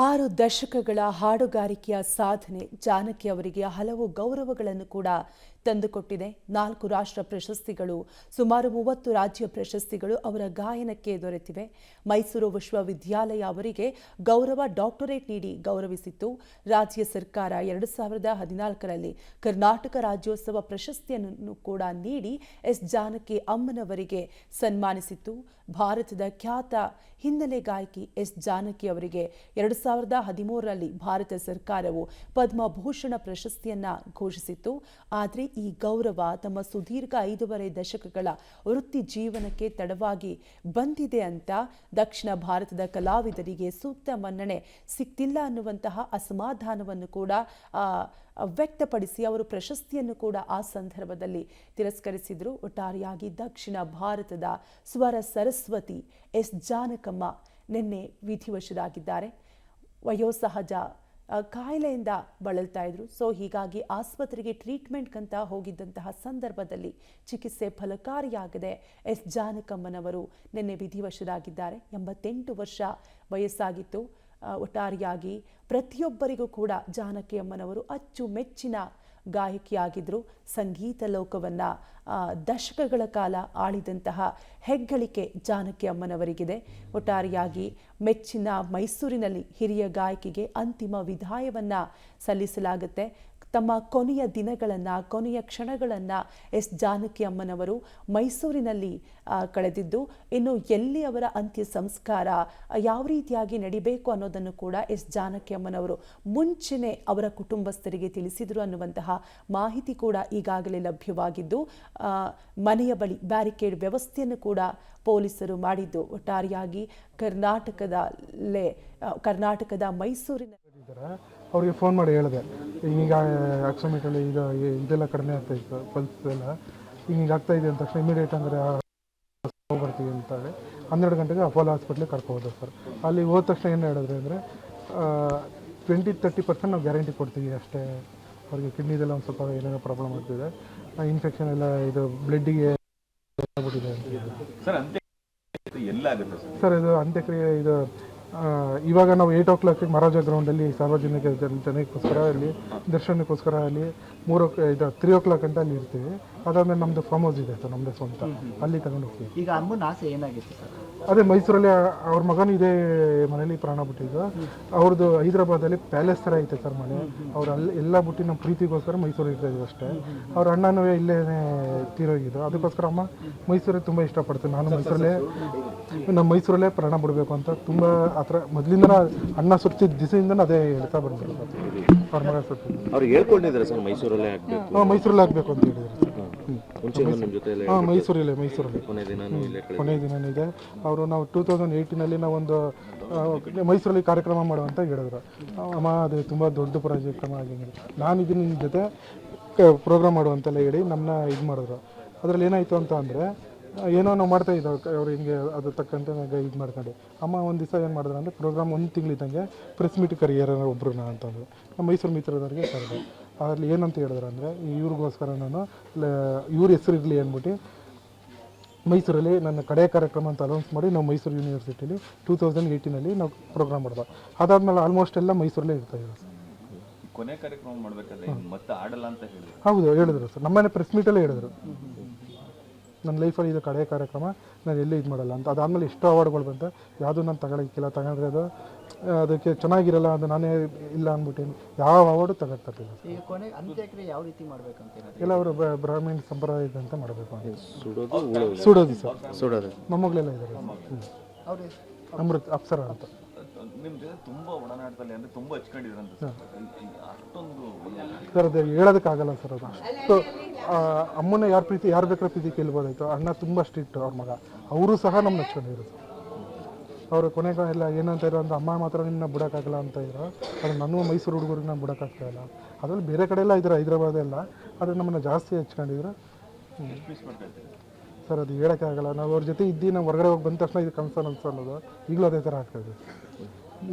6 ದಶಕಗಳ ಹಾಡುಗಾರಿಕೆಯ ಸಾಧನೆ ಜಾನಕಿ ಅವರಿಗೆ ಹಲವು ಗೌರವಗಳನ್ನು ಕೂಡ ತಂದುಕೊಟ್ಟಿದೆ. 4 ರಾಷ್ಟ್ರ ಪ್ರಶಸ್ತಿಗಳು, ಸುಮಾರು 30 ರಾಜ್ಯ ಪ್ರಶಸ್ತಿಗಳು ಅವರ ಗಾಯನಕ್ಕೆ ದೊರೆತಿವೆ. ಮೈಸೂರು ವಿಶ್ವವಿದ್ಯಾಲಯ ಅವರಿಗೆ ಗೌರವ ಡಾಕ್ಟರೇಟ್ ನೀಡಿ ಗೌರವಿಸಿತ್ತು. ರಾಜ್ಯ ಸರ್ಕಾರ 2014ರಲ್ಲಿ ಕರ್ನಾಟಕ ರಾಜ್ಯೋತ್ಸವ ಪ್ರಶಸ್ತಿಯನ್ನು ಕೂಡ ನೀಡಿ ಎಸ್ ಜಾನಕಿ ಅಮ್ಮನವರಿಗೆ ಸನ್ಮಾನಿಸಿತ್ತು. ಭಾರತದ ಖ್ಯಾತ ಹಿನ್ನೆಲೆ ಗಾಯಕಿ ಎಸ್ ಜಾನಕಿ ಅವರಿಗೆ 2013ರಲ್ಲಿ ಭಾರತ ಸರ್ಕಾರವು ಪದ್ಮಭೂಷಣ ಪ್ರಶಸ್ತಿಯನ್ನ ಘೋಷಿಸಿತ್ತು. ಆದರೆ ಈ ಗೌರವ ತಮ್ಮ ಸುದೀರ್ಘ 5.5 ದಶಕಗಳ ವೃತ್ತಿ ಜೀವನಕ್ಕೆ ತಡವಾಗಿ ಬಂದಿದೆ ಅಂತ ದಕ್ಷಿಣ ಭಾರತದ ಕಲಾವಿದರಿಗೆ ಸೂಕ್ತ ಮನ್ನಣೆ ಸಿಕ್ತಿಲ್ಲ ಅನ್ನುವಂತಹ ಅಸಮಾಧಾನವನ್ನು ಕೂಡ ವ್ಯಕ್ತಪಡಿಸಿ ಅವರು ಪ್ರಶಸ್ತಿಯನ್ನು ಕೂಡ ಆ ಸಂದರ್ಭದಲ್ಲಿ ತಿರಸ್ಕರಿಸಿದರು. ಒಟ್ಟಾರೆಯಾಗಿ ದಕ್ಷಿಣ ಭಾರತದ ಸ್ವರ ಸರಸ್ವತಿ ಎಸ್ ಜಾನಕಮ್ಮ ನಿನ್ನೆ ವಿಧಿವಶರಾಗಿದ್ದಾರೆ. ವಯೋಸಹಜ ಕಾಯಿಲೆಯಿಂದ ಬಳಲ್ತಾ ಇದ್ರು. ಹೀಗಾಗಿ ಆಸ್ಪತ್ರೆಗೆ ಟ್ರೀಟ್ಮೆಂಟ್ಗಂತ ಹೋಗಿದ್ದಂತಹ ಸಂದರ್ಭದಲ್ಲಿ ಚಿಕಿತ್ಸೆ ಫಲಕಾರಿಯಾಗದೆ ಎಸ್ ಜಾನಕಮ್ಮನವರು ನಿನ್ನೆ ವಿಧಿವಶರಾಗಿದ್ದಾರೆ. 88 ವರ್ಷ ವಯಸ್ಸಾಗಿತ್ತು. ಒಟ್ಟಾರೆಯಾಗಿ ಪ್ರತಿಯೊಬ್ಬರಿಗೂ ಕೂಡ ಜಾನಕಿ ಅಮ್ಮನವರು ಅಚ್ಚುಮೆಚ್ಚಿನ ಗಾಯಕಿಯಾಗಿದ್ದರು. ಸಂಗೀತ ಲೋಕವನ್ನ ದಶಕಗಳ ಕಾಲ ಆಳಿದಂತಹ ಹೆಗ್ಗಳಿಕೆ ಜಾನಕಿ ಅಮ್ಮನವರಿಗಿದೆ. ಒಟ್ಟಾರೆಯಾಗಿ ಮೆಚ್ಚಿನ ಮೈಸೂರಿನಲ್ಲಿ ಹಿರಿಯ ಗಾಯಕಿಗೆ ಅಂತಿಮ ವಿದಾಯವನ್ನ ಸಲ್ಲಿಸಲಾಗುತ್ತೆ. ತಮ್ಮ ಕೊನೆಯ ದಿನಗಳನ್ನು, ಕೊನೆಯ ಕ್ಷಣಗಳನ್ನು ಎಸ್ ಜಾನಕಿ ಅಮ್ಮನವರು ಮೈಸೂರಿನಲ್ಲಿ ಕಳೆದಿದ್ದು, ಇನ್ನು ಎಲ್ಲಿ ಅವರ ಅಂತ್ಯ ಸಂಸ್ಕಾರ ಯಾವ ರೀತಿಯಾಗಿ ನಡಿಬೇಕು ಅನ್ನೋದನ್ನು ಕೂಡ ಎಸ್ ಜಾನಕಿ ಅಮ್ಮನವರು ಮುಂಚೆನೇ ಅವರ ಕುಟುಂಬಸ್ಥರಿಗೆ ತಿಳಿಸಿದರು ಅನ್ನುವಂತಹ ಮಾಹಿತಿ ಕೂಡ ಈಗಾಗಲೇ ಲಭ್ಯವಾಗಿದ್ದು, ಮನೆಯ ಬಳಿ ಬ್ಯಾರಿಕೇಡ್ ವ್ಯವಸ್ಥೆಯನ್ನು ಕೂಡ ಪೊಲೀಸರು ಮಾಡಿದ್ದು. ಒಟ್ಟಾರೆಯಾಗಿ ಕರ್ನಾಟಕದ ಮೈಸೂರಿನ ಅವ್ರಿಗೆ ಫೋನ್ ಮಾಡಿ ಹೇಳಿದೆ, ಈಗ ಆಕ್ಸಿಮೀಟಲ್ಲಿ ಇದೆಲ್ಲ ಕಡಿಮೆ ಆಗ್ತಾ ಇತ್ತು, ಪಲ್ಸ್ ಎಲ್ಲ ಹಿಂಗೆ ಆಗ್ತಾ ಇದೆ ಅಂದ ತಕ್ಷಣ ಇಮಿಡಿಯೇಟ್ ಅಂದರೆ ಬರ್ತೀವಿ ಅಂತಾಳೆ. 12 ಗಂಟೆಗೆ ಅಪೋಲೋ ಹಾಸ್ಪಿಟ್ಲಿಗೆ ಕರ್ಕೋಬೋದು ಸರ್. ಅಲ್ಲಿ ಹೋದ ತಕ್ಷಣ ಏನು ಹೇಳಿದ್ರೆ ಅಂದರೆ 20-30% ನಾವು ಗ್ಯಾರಂಟಿ ಕೊಡ್ತೀವಿ ಅಷ್ಟೇ. ಅವ್ರಿಗೆ ಕಿಡ್ನಿದೆಲ್ಲ ಒಂದು ಸ್ವಲ್ಪ ಏನೇನೋ ಪ್ರಾಬ್ಲಮ್ ಆಗ್ತಿದೆ, ಇನ್ಫೆಕ್ಷನ್ ಎಲ್ಲ ಇದು ಬ್ಲಡ್ಡಿಗೆ ಆಗ್ಬಿಟ್ಟಿದೆ ಅಂತ ಸರ್. ಇದು ಅಂತ್ಯಕ್ರಿಯೆ ಇದು ಇವಾಗ ನಾವು 8 o'clock ಮಹಾರಾಜ ಗ್ರೌಂಡಲ್ಲಿ ಸಾರ್ವಜನಿಕ ಜನಕ್ಕೋಸ್ಕರ ಅಲ್ಲಿ ದರ್ಶನಕ್ಕೋಸ್ಕರ ಅಲ್ಲಿ 3 o'clock ಅಂತ ಅಲ್ಲಿ ಇರ್ತೀವಿ. ಅದಾದ್ಮೇಲೆ ನಮ್ಮದು ಫಾರ್ಮ್ ಹೌಸ್ ಇದೆ ಸರ್, ನಮ್ಮದೇ ಸ್ವಂತ, ಅಲ್ಲಿ ತಗೊಂಡು ಹೋಗ್ತೀವಿ. ಈಗ ಅಮ್ಮನ ಆಸೆ ಏನಾಗಿತ್ತು ಸರ್? ಅದೇ ಮೈಸೂರಲ್ಲಿ ಅವ್ರ ಮಗನೂ ಇದೇ ಮನೇಲಿ ಪ್ರಾಣ ಬಿಟ್ಟಿದ್ದು. ಅವ್ರದ್ದು ಹೈದರಾಬಾದಲ್ಲಿ ಪ್ಯಾಲೇಸ್ ಥರ ಐತೆ ಸರ್ ಮನೆ. ಅವ್ರು ಅಲ್ಲಿ ಎಲ್ಲ ಬಿಟ್ಟು ನಮ್ಮ ಪ್ರೀತಿಗೋಸ್ಕರ ಮೈಸೂರು ಇರ್ತಾ ಇದ್ವಿ ಅಷ್ಟೇ. ಅವ್ರ ಅಣ್ಣನೂ ಇಲ್ಲೇ ತೀರೋಗಿದ್ದು. ಅದಕ್ಕೋಸ್ಕರ ಅಮ್ಮ ಮೈಸೂರಿಗೆ ತುಂಬ ಇಷ್ಟಪಡ್ತೀನಿ. ನಾನು ಮೈಸೂರಲ್ಲೇ ಪ್ರಾಣ ಬಿಡಬೇಕು ಅಂತ ತುಂಬ ಆ ಥರ ಮೊದಲಿಂದ ಅಣ್ಣ ಸುತ್ತಿದ್ದ ದಿವಸದಿಂದ ಅದೇ ಹೇಳ್ತಾ ಬಂದರು. ಅವ್ರ ಮಗ ಸುತ್ತಿದ್ದು ಅವ್ರಿಗೆ ಹೇಳ್ಕೊಂಡಿದ್ದಾರೆ ಸರ್, ಮೈಸೂರಲ್ಲೇ ಆಗಬೇಕು, ಮೈಸೂರಲ್ಲೇ ಆಗಬೇಕು ಅಂತ ಹೇಳಿದ್ರು ಸರ್. ಮೈಸೂರಲ್ಲೇ ಕೊನೆ ದಿನನೂ ಇದೆ. ಅವರು ನಾವು 2018ನಲ್ಲಿ ನಾವೊಂದು ಮೈಸೂರಲ್ಲಿ ಕಾರ್ಯಕ್ರಮ ಮಾಡುವಂತ ಹೇಳಿದ್ರು. ಅಮ್ಮ ಅದು ತುಂಬ ದೊಡ್ಡ ಪ್ರಾಜೆಕ್ಟ್ ಅಮ್ಮ ಆಗಿದ್ದೀನಿ, ನಾನು ಇದನ್ನ ನಿಮ್ಮ ಜೊತೆ ಪ್ರೋಗ್ರಾಮ್ ಮಾಡುವಂತೆಲ್ಲ ಹೇಳಿ ನಮ್ಮನ್ನ ಇದು ಮಾಡಿದ್ರು. ಅದರಲ್ಲಿ ಏನಾಯಿತು ಅಂತ ಅಂದರೆ ಏನೋ ನಾವು ಮಾಡ್ತಾ ಇದ್ದೋ ಅವ್ರು ಹಿಂಗೆ ಅದು ತಕ್ಕಂತೆ ಇದು ಮಾಡ್ಕೊಂಡು ಅಮ್ಮ ಒಂದು ದಿವಸ ಏನು ಮಾಡಿದ್ರು ಅಂದರೆ ಪ್ರೋಗ್ರಾಮ್ 1 ತಿಂಗಳಿದ್ದಂಗೆ ಪ್ರೆಸ್ ಮೀಟ್ ಕರಿಯಾರ ಒಬ್ಬರನ್ನ ಅಂತಂದರು. ನಮ್ಮ ಮೈಸೂರು ಮಿತ್ರದವ್ರಿಗೆ ಕರೆದು ಅದರಲ್ಲಿ ಏನಂತ ಹೇಳಿದ್ರು ಅಂದರೆ ಇವ್ರಿಗೋಸ್ಕರ ನಾನು ಇವ್ರ ಹೆಸರು ಇರಲಿ ಅಂದ್ಬಿಟ್ಟು ಮೈಸೂರಲ್ಲಿ ನನ್ನ ಕಡೆ ಕಾರ್ಯಕ್ರಮ ಅಂತ ಅನೌನ್ಸ್ ಮಾಡಿ ನಾವು ಮೈಸೂರು ಯೂನಿವರ್ಸಿಟಿಲಿ 2018ನಲ್ಲಿ ನಾವು ಪ್ರೋಗ್ರಾಮ್ ಮಾಡಿದ್ವಿ. ಅದಾದಮೇಲೆ ಆಲ್ಮೋಸ್ಟ್ ಎಲ್ಲ ಮೈಸೂರಲ್ಲೇ ಇರ್ತಾಯಿದ್ರು ಸರ್. ಕೊನೆ ಕಾರ್ಯಕ್ರಮ ಮಾಡಬೇಕಾದ್ರೆ ಮತ್ತೆ ಆಡಲ್ಲ ಅಂತ ಹೇಳಿದ್ರು. ಹೌದು ಹೇಳಿದ್ರು ಸರ್, ನಮ್ಮನೆ ಪ್ರೆಸ್ ಮೀಟಲ್ಲೇ ಹೇಳಿದ್ರು ನನ್ನ ಲೈಫಲ್ಲಿ ಇದು ಕಡೆ ಕಾರ್ಯಕ್ರಮ, ನಾನು ಎಲ್ಲೂ ಇದು ಮಾಡಲ್ಲ ಅಂತ. ಅದಾದಮೇಲೆ ಎಷ್ಟೋ ಅವಾರ್ಡ್ಗಳು ಬಂತ, ಯಾವುದೂ ನಾನು ತಗೊಳಕ್ಕಿಲ್ಲ, ತಗೊಂಡ್ರೆ ಅದು ಅದಕ್ಕೆ ಚೆನ್ನಾಗಿರಲ್ಲ, ಅದು ನಾನೇ ಇಲ್ಲ ಅಂದ್ಬಿಟ್ಟು ಯಾವ ಅವಾರ್ಡು ತಗೊಳ್ತಿರ್ಲಿಲ್ಲ. ಈಗ ಕೊನೆ ಅಂತ್ಯಕ್ರಿಯೆ ಯಾವ ರೀತಿ ಮಾಡಬೇಕಂತ ಎಲ್ಲ ಅವರು ಬ್ರಾಹ್ಮಣ ಸಂಪ್ರದಾಯದಂತೆ ಮಾಡಬೇಕು ಅಂತ. ಸುಡೋದು ಸರ್, ಮೊಮ್ಮಗಳೆಲ್ಲ ಇದ್ದಾರೆ. ಅಮೃತ ಅಪ್ಸರ ಅಂತ ನಿಮ್ಮ ಜೊತೆ ತುಂಬಾ ಒಡನಾಟದಲ್ಲಿ ಅಂದ್ರೆ ತುಂಬಾ ಹಚ್ಕೊಂಡಿದ್ರಂತ ಅಷ್ಟೊಂದು ಸರ್. ಅದು ಹೇಳೋದಕ್ಕಾಗಲ್ಲ ಸರ್. ಅದು ಅಷ್ಟು ಅಮ್ಮನ ಯಾರು ಬೇಕಾದ್ರೆ ಪ್ರೀತಿ ಕೇಳ್ಬೋದಾಯ್ತು. ಅಣ್ಣ ತುಂಬ ಸ್ಟ್ರಿಕ್ಟ್, ಅವ್ರ ಮಗ ಅವರು ಸಹ ನಮ್ಮನ್ನ ಹಚ್ಕೊಂಡಿದ್ರು ಸರ್. ಅವರು ಕೊನೆಗೆ ಎಲ್ಲ ಏನಂತ ಇರೋ ಅಂದ್ರೆ ಅಮ್ಮ ಮಾತ್ರ ನಿಮ್ಮನ್ನ ಬಿಡೋಕ್ಕಾಗಲ್ಲ ಅಂತ ಇದ್ರು. ಅದು ನಾನು ಮೈಸೂರು ಹುಡುಗರಿಗೆ ನಾನು ಬಿಡೋಕ್ಕಾಗ್ತಾಯಿಲ್ಲ. ಅದರಲ್ಲಿ ಬೇರೆ ಕಡೆ ಎಲ್ಲ ಇದ್ದಾರೆ, ಹೈದರಾಬಾದೆಲ್ಲ, ಆದರೆ ನಮ್ಮನ್ನು ಜಾಸ್ತಿ ಹಚ್ಕೊಂಡಿದ್ರು ಸರ್. ಅದು ಹೇಳೋಕ್ಕಾಗಲ್ಲ. ನಾವು ಅವ್ರ ಜೊತೆ ಇದ್ದು ನಾವು ಹೊರಗಡೆ ಹೋಗಿ ಬಂದ ತಕ್ಷಣ ಇದು ಕನ್ಸರ್ನ್ ಅನ್ನೋದು ಈಗಲೂ ಅದೇ ಥರ ಆಗ್ತಾಯಿದೆ.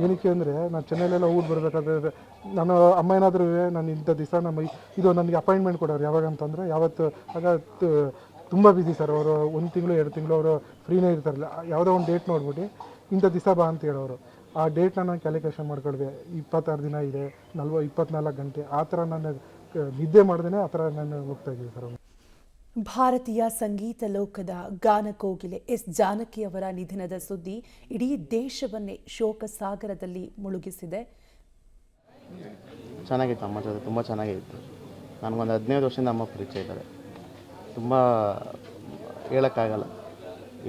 ಏನಕ್ಕೆ ಅಂದರೆ ನಾನು ಚೆನ್ನೈಲೆಲ್ಲ ಊಟ ಬರಬೇಕಾದ್ರೆ ನಾನು ಅಮ್ಮ ಏನಾದರೂ ನಾನು ಇಂಥ ದಿವಸ ಇದು ನನಗೆ ಅಪಾಯಿಂಟ್ಮೆಂಟ್ ಕೊಡೋರು ಯಾವಾಗ ಅಂತಂದರೆ ಯಾವತ್ತು ಆಗ ತುಂಬ ಬಿಸಿ ಸರ್. ಅವರು 1 ತಿಂಗಳು 2 ತಿಂಗಳು ಅವರು ಫ್ರೀನೇ ಇರ್ತಾರಲ್ಲ, ಯಾವುದೋ ಒಂದು ಡೇಟ್ ನೋಡ್ಬಿಟ್ಟು ಇಂಥ ದಿವಸ ಬಾ ಅಂತ ಹೇಳೋರು. ಆ ಡೇಟ್ನ ನಾನು ಕ್ಯಾಲ್ಕುಲೇಷನ್ ಮಾಡ್ಕೊಳ್ದೆ 26 ದಿನ ಇದೆ 24 ಗಂಟೆ ಆ ಥರ ನಾನು ನಿದ್ದೆ ಮಾಡ್ದೇ ಆ ಥರ ನಾನು ಹೋಗ್ತಾ ಇದ್ದೀನಿ ಸರ್. ಭಾರತೀಯ ಸಂಗೀತ ಲೋಕದ ಗಾನಕೋಗಿಲೆ ಎಸ್ ಜಾನಕಿ ಅವರ ನಿಧನದ ಸುದ್ದಿ ಇಡೀ ದೇಶವನ್ನೇ ಶೋಕ ಸಾಗರದಲ್ಲಿ ಮುಳುಗಿಸಿದೆ. ಚೆನ್ನಾಗಿತ್ತು ಅಮ್ಮ ಜೊತೆ, ತುಂಬ ಚೆನ್ನಾಗಿತ್ತು. ನನಗೊಂದು 15 ವರ್ಷದಿಂದ ಅಮ್ಮ ಪರಿಚಯ ಇದ್ದಾರೆ. ತುಂಬ ಹೇಳೋಕ್ಕಾಗಲ್ಲ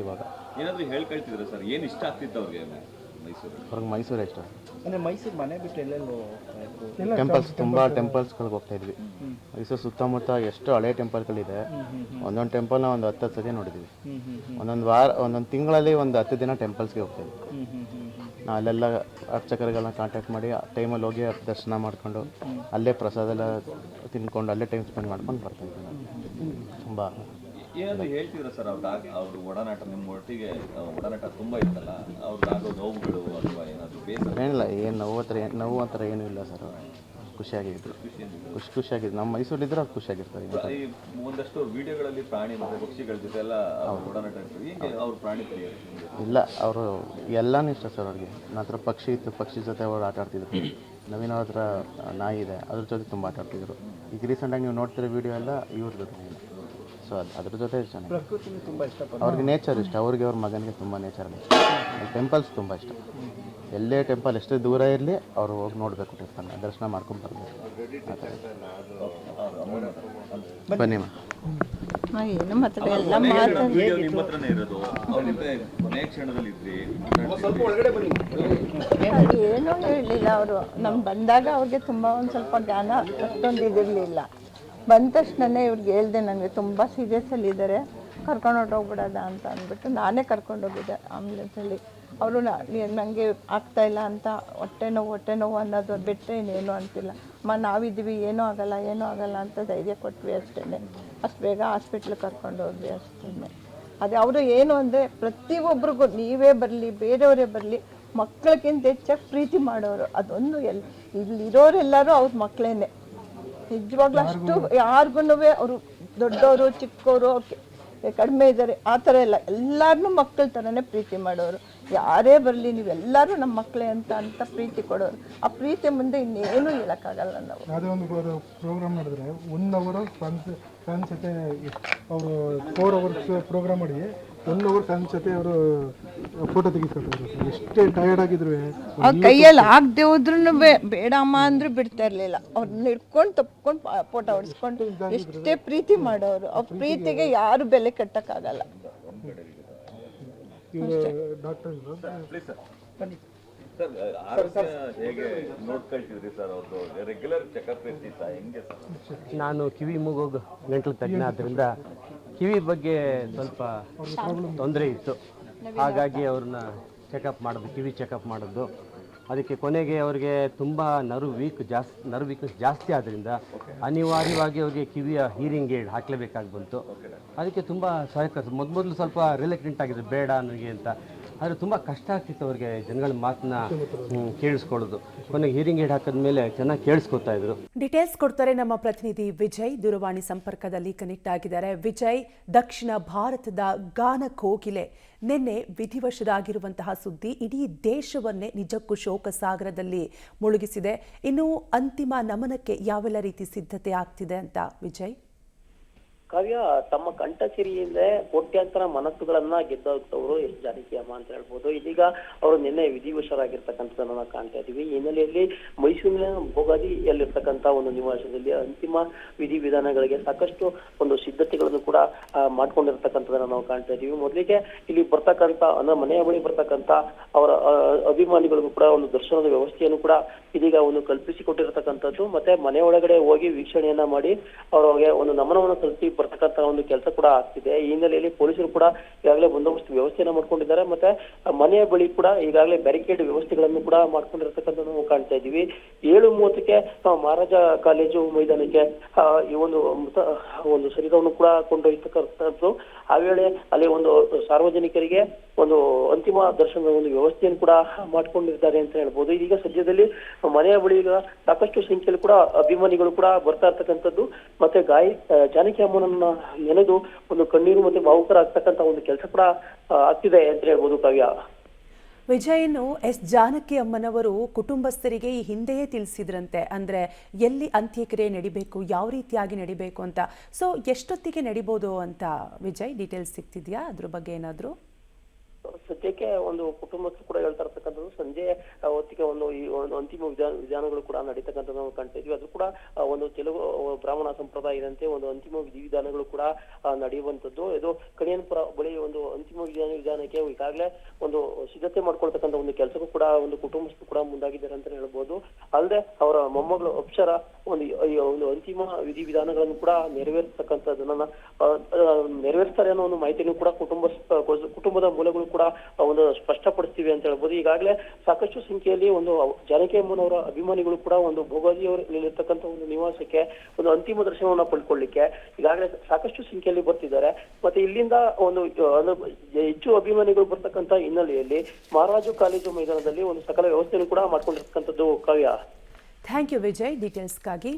ಇವಾಗ. ಏನಾದರೂ ಹೇಳ್ಕೊಳ್ತಿದ್ರೆ ಸರ್, ಏನು ಇಷ್ಟ ಆಗ್ತಿತ್ತು ಅವ್ರಿಗೆ ಮೈಸೂರು? ಅವ್ರಿಗೆ ಮೈಸೂರು ಇಷ್ಟ. ಅಂದರೆ ಮೈಸೂರು ಮನೆ ಬಿಟ್ಟು ಎಲ್ಲೆಲ್ಲೋ ಹೋಗ್ತಾ ಇದ್ರು? ಟೆಂಪಲ್ಸ್, ತುಂಬ ಟೆಂಪಲ್ಸ್ಗಳಿಗೆ ಹೋಗ್ತಾ ಇದ್ವಿ. ಮೈಸೂರು ಸುತ್ತಮುತ್ತ ಎಷ್ಟು ಹಳೆ ಟೆಂಪಲ್ಗಳಿದೆ. ಒಂದೊಂದು ಟೆಂಪಲ್ನ ಒಂದು 10 ಸತಿ ನೋಡಿದ್ವಿ. ಒಂದೊಂದು ತಿಂಗಳಲ್ಲಿ ಒಂದು 10 ದಿನ ಟೆಂಪಲ್ಸ್ಗೆ ಹೋಗ್ತಾ ಇದ್ವಿ. ನಾವು ಅಲ್ಲೆಲ್ಲ ಅರ್ಚಕರುಗಳನ್ನ ಕಾಂಟ್ಯಾಕ್ಟ್ ಮಾಡಿ ಆ ಟೈಮಲ್ಲಿ ಹೋಗಿ ದರ್ಶನ ಮಾಡಿಕೊಂಡು ಅಲ್ಲೇ ಪ್ರಸಾದ ಎಲ್ಲ ತಿನ್ಕೊಂಡು ಅಲ್ಲೇ ಟೈಮ್ ಸ್ಪೆಂಡ್ ಮಾಡ್ಕೊಂಡು ಬರ್ತಾಯಿದ್ವಿ. ತುಂಬ ಏನಾದರೂ ಹೇಳ್ತಿದ್ರ ಸರ್ ಅವ್ರ ಒಡನಾಟ, ನಿಮ್ಮ ಒಟ್ಟಿಗೆ ಒಡನಾಟ ತುಂಬ ಇತ್ತಲ್ಲ, ಅವ್ರಿಗಾಗೋ ನೋವುಗಳು ಅಥವಾ ಏನಾದರೂ ಬೇಸರ? ಏನಿಲ್ಲ, ಏನು ನೋವು ಆ ಥರ ಏನೂ ಇಲ್ಲ ಸರ್. ಖುಷಿಯಾಗಿದ್ರು, ಖುಷಿಯಾಗಿದ್ರು. ನಮ್ಮ ಮೈಸೂರಲ್ಲಿದ್ದರೆ ಅವ್ರು ಖುಷಿಯಾಗಿರ್ತಾರೆ. ಈ ಒಂದಷ್ಟು ವಿಡಿಯೋಗಳಲ್ಲಿ ಪ್ರಾಣಿ ಮತ್ತು ಪಕ್ಷಿಗಳ ಜೊತೆ ಎಲ್ಲ ಒಡನಾಟ ಇರ್ತದೆ. ಹೀಗೆ ಅವ್ರ ಪ್ರಾಣಿ ಪ್ರಿಯರು? ಇಲ್ಲ, ಅವರು ಎಲ್ಲನೂ ಇಷ್ಟ ಸರ್ ಅವ್ರಿಗೆ. ನನ್ನ ಹತ್ರ ಪಕ್ಷಿ ಇತ್ತು, ಪಕ್ಷಿ ಜೊತೆ ಅವರು ಆಟ ಆಡ್ತಿದ್ರು. ನವೀನ್ ಅವ್ರ ಹತ್ರ ನಾಯಿ ಇದೆ, ಅದ್ರ ಜೊತೆ ತುಂಬ ಆಟ ಆಡ್ತಿದ್ರು. ಈಗ ರೀಸೆಂಟಾಗಿ ನೀವು ನೋಡ್ತಿರೋ ವಿಡಿಯೋ ಎಲ್ಲ ಇವ್ರ ಜೊತೆ. ಸೊ ಅದ್ರ ಜೊತೆ ಚೆನ್ನಾಗಿ ಪ್ರಕೃತಿನ ತುಂಬ ಇಷ್ಟಪಡ್ತಾರೆ. ಅವ್ರಿಗೆ ನೇಚರ್ ಇಷ್ಟ. ಅವ್ರಿಗೆ ಅವ್ರ ಮಗನಿಗೆ ತುಂಬ ನೇಚರ್ ಇಷ್ಟ. ಟೆಂಪಲ್ಸ್ ತುಂಬ ಇಷ್ಟ. ಎಲ್ಲೇ ಟೆಂಪಲ್ ಎಷ್ಟೇ ದೂರ ಇರಲಿ ಅವರು ಹೋಗಿ ನೋಡಬೇಕು, ಟೆಂಪಲ್ನ ದರ್ಶನ ಮಾಡ್ಕೊಂಡು ಬರಬೇಕು. ಬನ್ನಿ ಏನು ಮಾತಾಡ ಎಲ್ಲ ಮಾತಾಡಿ ವಿಡಿಯೋ ನಿಮ್ಮ ಹತ್ರನೇ ಇರೋದು, ಅವ್ರ ಜೊತೆ ಕೊನೆಯ ಕ್ಷಣದಲ್ಲಿ ಇದ್ರಿ. ಏನೂ ಹೇಳಲಿಲ್ಲ ಅವರು. ನಮ್ಗೆ ಬಂದಾಗ ಅವ್ರಿಗೆ ತುಂಬ ಒಂದು ಸ್ವಲ್ಪ ಜ್ಞಾನ ಅಷ್ಟೊಂದು ಇದಿರಲಿಲ್ಲ. ಬಂದ ತಕ್ಷಣನೇ ಇವ್ರಿಗೆ ಹೇಳ್ದೆ, ನನಗೆ ತುಂಬ ಸೀರಿಯಸ್ಸಲ್ಲಿದ್ದಾರೆ, ಕರ್ಕೊಂಡು ಹೊರಟೋಗ್ಬಿಡೋದ ಅಂತ ಅಂದ್ಬಿಟ್ಟು ನಾನೇ ಕರ್ಕೊಂಡೋಗಿದ್ದೆ ಆಂಬುಲೆನ್ಸಲ್ಲಿ. ಅವರು ನನಗೆ ಆಗ್ತಾಯಿಲ್ಲ ಅಂತ ಹೊಟ್ಟೆ ನೋವು ಅನ್ನೋದು ಬಿಟ್ಟರೆ ಇನ್ನೇನು ಅಂತಿಲ್ಲ. ನಾವಿದ್ದೀವಿ, ಏನೂ ಆಗಲ್ಲ ಅಂತ ಧೈರ್ಯ ಕೊಟ್ವಿ ಅಷ್ಟೇ. ಅಷ್ಟು ಬೇಗ ಹಾಸ್ಪಿಟ್ಲಿಗೆ ಕರ್ಕೊಂಡು ಹೋದ್ವಿ ಅಷ್ಟೇ. ಅದೇ ಅವರು ಏನು ಅಂದರೆ ಪ್ರತಿಯೊಬ್ಬರಿಗೂ ನೀವೇ ಬರಲಿ ಬೇರೆಯವರೇ ಬರಲಿ ಮಕ್ಕಳಿಗಿಂತ ಹೆಚ್ಚಾಗಿ ಪ್ರೀತಿ ಮಾಡೋರು. ಅದೊಂದು ಇಲ್ಲಿರೋರೆಲ್ಲರೂ ಅವ್ರ ಮಕ್ಕಳೇನೆ. ನಿಜವಾಗ್ಲೂ ಅಷ್ಟು ಯಾರಿಗೂ ಅವರು ದೊಡ್ಡವರು ಚಿಕ್ಕವರು ಕಡಿಮೆ ಇದ್ದಾರೆ ಆ ಥರ ಇಲ್ಲ, ಎಲ್ಲರನ್ನೂ ಮಕ್ಕಳ ಥರನೇ ಪ್ರೀತಿ ಮಾಡೋರು. ಯಾರೇ ಬರಲಿ ನೀವೆಲ್ಲರೂ ನಮ್ಮ ಮಕ್ಕಳೇ ಅಂತ ಪ್ರೀತಿ ಕೊಡೋರು. ಆ ಪ್ರೀತಿ ಮುಂದೆ ಇನ್ನೇನು ಹೇಳೋಕ್ಕಾಗಲ್ಲ ನಾವು. ಯಾವುದೇ ಒಂದು ಪ್ರೋಗ್ರಾಮ್ ಮಾಡಿದ್ರೆ 1 ಅವರ್ ಫ್ಯಾನ್ಸ್ ಜೊತೆ ಅವರು 4 ಅವರ್ಸ್ ಪ್ರೋಗ್ರಾಮ್ ಮಾಡಿ 1 ಅವರ್ ಫ್ಯಾನ್ಸ್ ಜೊತೆ ಅವರು ಫೋಟೋ ತೆಗಿಸ್ಕೊಳ್ತಾರೆ ಸರ್. ಎಷ್ಟೇ ಟಯರ್ಡ್ ಆಗಿದ್ರು ಅವ್ರ ಕೈಯಲ್ಲಿ ಆಗದೆ ಹೋದ್ರೂ ಬೇಡಮ್ಮ ಅಂದ್ರೂ ಬಿಡ್ತಾ ಇರಲಿಲ್ಲ. ಅವ್ರನ್ನ ಹಿಡ್ಕೊಂಡು ತಪ್ಕೊಂಡು ಫೋಟೋ ಹೊಡಿಸ್ಕೊಂಡು ಎಷ್ಟೇ ಪ್ರೀತಿ ಮಾಡೋರು. ಅವ್ರ ಪ್ರೀತಿಗೆ ಯಾರು ಬೆಲೆ ಕಟ್ಟಕ್ಕಾಗಲ್ಲ. ಡಾಕ್ಟರ್ ಪ್ಲೀಸ್ ಸರ್, ಬನ್ನಿ ಸರ್. ಆರೋಗ್ಯ ಹೇಗೆ ನೋಡ್ಕೊಳ್ತಿದ್ರಿ ಸರ್? ಅವ್ರದ್ದು ರೆಗ್ಯುಲರ್ ಚೆಕಪ್ ಇರ್ತಿತ್ತಾ, ಹೆಂಗೆ ಸರ್? ನಾನು ಕಿವಿ ಮೂಗು ಗಂಟಲು ತಜ್ಞ ಆದ್ದರಿಂದ ಕಿವಿ ಬಗ್ಗೆ ಸ್ವಲ್ಪ ತೊಂದರೆ ಇತ್ತು. ಹಾಗಾಗಿ ಅವ್ರನ್ನ ಕಿವಿ ಚೆಕಪ್ ಮಾಡೋದು. ಅದಕ್ಕೆ ಕೊನೆಗೆ ಅವ್ರಿಗೆ ತುಂಬ ನರ್ವ್ ವೀಕ್ನೆಸ್ ಜಾಸ್ತಿ ಆದ್ದರಿಂದ ಅನಿವಾರ್ಯವಾಗಿ ಅವ್ರಿಗೆ ಕಿವಿಯ ಹೀರಿಂಗ್ ಏಡ್ ಹಾಕಲೇಬೇಕಾಗಿ ಬಂತು. ಅದಕ್ಕೆ ತುಂಬ ಸಹಾಯಕ. ಮೊದಲು ಸ್ವಲ್ಪ ರಿಲೆಕ್ಟೆಂಟ್ ಆಗಿದ್ರು, ಬೇಡ ನನಗೆ ಅಂತ. ಆದರೆ ತುಂಬ ಕಷ್ಟ ಆಗ್ತಿತ್ತು ಅವ್ರಿಗೆ ಜನಗಳ ಮಾತನ್ನ ಕೇಳಿಸ್ಕೊಳ್ಳೋದು. ಕೊನೆಗೆ ಹೀರಿಂಗ್ ಏಡ್ ಹಾಕಿದ್ಮೇಲೆ ಚೆನ್ನಾಗಿ ಕೇಳಿಸ್ಕೊತಾ ಇದ್ರು. ಡೀಟೇಲ್ಸ್ ಕೊಡ್ತಾರೆ ನಮ್ಮ ಪ್ರತಿನಿಧಿ ವಿಜಯ್. ದೂರವಾಣಿ ಸಂಪರ್ಕದಲ್ಲಿ ಕನೆಕ್ಟ್ ಆಗಿದ್ದಾರೆ. ವಿಜಯ್, ದಕ್ಷಿಣ ಭಾರತದ ಗಾನ ಕೋಗಿಲೆ ನಿನ್ನೆ ವಿಧಿವಶರಾಗಿರುವಂತಹ ಸುದ್ದಿ ಇಡೀ ದೇಶವನ್ನೇ ನಿಜಕ್ಕೂ ಶೋಕ ಸಾಗರದಲ್ಲಿ ಮುಳುಗಿಸಿದೆ. ಇನ್ನು ಅಂತಿಮ ನಮನಕ್ಕೆ ಯಾವೆಲ್ಲ ರೀತಿ ಸಿದ್ಧತೆ ಆಗ್ತಿದೆ ಅಂತ ವಿಜಯ್? ಕಾವ್ಯ, ತಮ್ಮ ಕಂಠಸಿರಿಯಿಂದ ಕೋಟ್ಯಾಂತರ ಮನಸ್ಸುಗಳನ್ನ ಗೆದ್ದವರು ಎಸ್ ಜಾನಕಿ ಅಮ್ಮ ಅಂತ ಹೇಳ್ಬೋದು. ಇದೀಗ ಅವರು ನಿನ್ನೆ ವಿಧಿವಶರಾಗಿರ್ತಕ್ಕಂಥದ್ದನ್ನ ನಾವು ಕಾಣ್ತಾ ಇದೀವಿ. ಈ ಹಿನ್ನೆಲೆಯಲ್ಲಿ ಮೈಸೂರಿನ ಭೋಗಾದಿಯಲ್ಲಿರ್ತಕ್ಕಂಥ ಒಂದು ನಿವಾಸದಲ್ಲಿ ಅಂತಿಮ ವಿಧಿವಿಧಾನಗಳಿಗೆ ಸಾಕಷ್ಟು ಒಂದು ಸಿದ್ಧತೆಗಳನ್ನು ಕೂಡ ಮಾಡ್ಕೊಂಡಿರ್ತಕ್ಕಂಥದನ್ನ ನಾವು ಕಾಣ್ತಾ ಇದೀವಿ. ಮೊದಲಿಗೆ ಇಲ್ಲಿ ಬರ್ತಕ್ಕಂಥ ಅಂದ್ರೆ ಮನೆಯ ಬಳಿ ಬರ್ತಕ್ಕಂಥ ಅವರ ಅಭಿಮಾನಿಗಳಿಗೂ ಕೂಡ ಒಂದು ದರ್ಶನದ ವ್ಯವಸ್ಥೆಯನ್ನು ಕೂಡ ಇದೀಗ ಒಂದು ಕಲ್ಪಿಸಿಕೊಟ್ಟಿರ್ತಕ್ಕಂಥದ್ದು. ಮತ್ತೆ ಮನೆ ಒಳಗಡೆ ಹೋಗಿ ವೀಕ್ಷಣೆಯನ್ನ ಮಾಡಿ ಅವರಿಗೆ ಒಂದು ನಮನವನ್ನು ಸಲ್ಲಿಸಿ ಬರ್ತಕ್ಕಂಥ ಒಂದು ಕೆಲಸ ಕೂಡ ಆಗ್ತಿದೆ. ಈ ಹಿನ್ನೆಲೆಯಲ್ಲಿ ಪೊಲೀಸರು ಕೂಡ ಈಗಾಗಲೇ ಬಂದೋಬಸ್ತ್ ವ್ಯವಸ್ಥೆಯನ್ನ ಮಾಡ್ಕೊಂಡಿದ್ದಾರೆ. ಮತ್ತೆ ಮನೆಯ ಬಳಿ ಕೂಡ ಈಗಾಗಲೇ ಬ್ಯಾರಿಕೇಡ್ ವ್ಯವಸ್ಥೆಗಳನ್ನು ಕೂಡ ಮಾಡ್ಕೊಂಡಿರ್ತಕ್ಕಂಥ ನಾವು ಕಾಣ್ತಾ ಇದೀವಿ. 7:30ಕ್ಕೆ ಮಹಾರಾಜ ಕಾಲೇಜು ಮೈದಾನಕ್ಕೆ ಈ ಒಂದು ಶರೀರವನ್ನು ಕೂಡ ಕೊಂಡೊಯ್ತಕ್ಕಂಥದ್ದು. ಆ ವೇಳೆ ಅಲ್ಲಿ ಒಂದು ಸಾರ್ವಜನಿಕರಿಗೆ ಒಂದು ಅಂತಿಮ ದರ್ಶನದ ಒಂದು ವ್ಯವಸ್ಥೆಯನ್ನು ಕೂಡ ಮಾಡ್ಕೊಂಡಿದ್ದಾರೆ ಅಂತ ಹೇಳ್ಬೋದು. ಇದೀಗ ಸದ್ಯದಲ್ಲಿ ಮನೆಯ ಬಳಿ ಈಗ ಸಾಕಷ್ಟು ಸಂಖ್ಯೆಯಲ್ಲಿ ಕೂಡ ಅಭಿಮಾನಿಗಳು ಕೂಡ ಬರ್ತಾ ಇರ್ತಕ್ಕಂಥದ್ದು. ಮತ್ತೆ ಜಾನಕಿ ಅಮ್ಮನನ್ನ ನೆನೆದು ಒಂದು ಕಣ್ಣೀರು ಮತ್ತೆ ಭಾವುಕರಾಗ್ತಕ್ಕಂಥ ಒಂದು ಕೆಲಸ ಕೂಡ ಆಗ್ತಿದೆ ಅಂತ ಹೇಳ್ಬೋದು ಕಾವ್ಯ. ವಿಜಯನು ಎಸ್ ಜಾನಕಿ ಅಮ್ಮನವರು ಕುಟುಂಬಸ್ಥರಿಗೆ ಈ ಹಿಂದೆಯೇ ತಿಳಿಸಿದ್ರಂತೆ, ಅಂದರೆ ಎಲ್ಲಿ ಅಂತ್ಯಕ್ರಿಯೆ ನಡಿಬೇಕು, ಯಾವ ರೀತಿಯಾಗಿ ನಡಿಬೇಕು ಅಂತ. ಸೊ ಎಷ್ಟೊತ್ತಿಗೆ ನಡಿಬೋದು ಅಂತ ವಿಜಯ್ ಡೀಟೇಲ್ಸ್ ಸಿಗ್ತಿದ್ಯಾ ಅದ್ರ ಬಗ್ಗೆ ಏನಾದರೂ? ಸದ್ಯಕ್ಕೆ ಒಂದು ಕುಟುಂಬಸ್ಥರು ಕೂಡ ಹೇಳ್ತಾ ಇರ್ತಕ್ಕಂಥದ್ದು ಸಂಜೆ ಹೊತ್ತಿಗೆ ಈ ಒಂದು ಅಂತಿಮ ವಿಧಾನಗಳು ಕೂಡ ನಡೀತಕ್ಕಂಥದ್ದು ನಾವು ಕಾಣ್ತಾ ಇದ್ವಿ. ಅದು ಕೂಡ ಒಂದು ತೆಲುಗು ಬ್ರಾಹ್ಮಣ ಸಂಪ್ರದಾಯ ಇದಂತೆ ಒಂದು ಅಂತಿಮ ವಿಧಾನಗಳು ಕೂಡ ನಡೆಯುವಂಥದ್ದು. ಇದು ಕಣಿಯನ್ಪುರ ಬಳಿ ಒಂದು ಅಂತಿಮ ವಿಧಾನಕ್ಕೆ ಈಗಾಗಲೇ ಒಂದು ಸಿದ್ಧತೆ ಮಾಡ್ಕೊಳ್ತಕ್ಕಂಥ ಒಂದು ಕೆಲಸಕ್ಕೂ ಕೂಡ ಒಂದು ಕುಟುಂಬಸ್ಥರು ಕೂಡ ಮುಂದಾಗಿದ್ದಾರೆ ಅಂತ ಹೇಳ್ಬೋದು. ಅಲ್ಲದೆ ಅವರ ಮೊಮ್ಮಗಳು ಅಪ್ಸರ ಒಂದು ಅಂತಿಮ ವಿಧಾನಗಳನ್ನು ಕೂಡ ನೆರವೇರಿಸ್ತಾರೆ ಅನ್ನೋ ಒಂದು ಮಾಹಿತಿಯನ್ನು ಕೂಡ ಕುಟುಂಬದ ಮೂಲಗಳು ಕೂಡ ಒಂದು ಸ್ಪಷ್ಟಪಡಿಸ್ತೀವಿ ಅಂತ ಹೇಳ್ಬೋದು. ಈಗಾಗಲೇ ಸಾಕಷ್ಟು ಸಂಖ್ಯೆಯಲ್ಲಿ ಒಂದು ಜಾನಕಿ ಅಮ್ಮನವರ ಅಭಿಮಾನಿಗಳು ಕೂಡ ಒಂದು ಭೋಗಾಜಿಯವರಲ್ಲಿರ್ತಕ್ಕಂಥ ಒಂದು ನಿವಾಸಕ್ಕೆ ಒಂದು ಅಂತಿಮ ದರ್ಶನವನ್ನ ಪಡ್ಕೊಳ್ಳಿಕ್ಕೆ ಈಗಾಗಲೇ ಸಾಕಷ್ಟು ಸಂಖ್ಯೆಯಲ್ಲಿ ಬರ್ತಿದ್ದಾರೆ. ಮತ್ತೆ ಇಲ್ಲಿಂದ ಒಂದು ಹೆಚ್ಚು ಅಭಿಮಾನಿಗಳು ಬರ್ತಕ್ಕಂಥ ಹಿನ್ನೆಲೆಯಲ್ಲಿ ಮಹಾರಾಜು ಕಾಲೇಜು ಮೈದಾನದಲ್ಲಿ ಒಂದು ಸಕಲ ವ್ಯವಸ್ಥೆಯನ್ನು ಕೂಡ ಮಾಡ್ಕೊಂಡಿರ್ತಕ್ಕಂಥದ್ದು. ಕಾವ್ಯ, ಥ್ಯಾಂಕ್ ಯು ವಿಜಯ್ ಡೀಟೇಲ್ಸ್ಗಾಗಿ.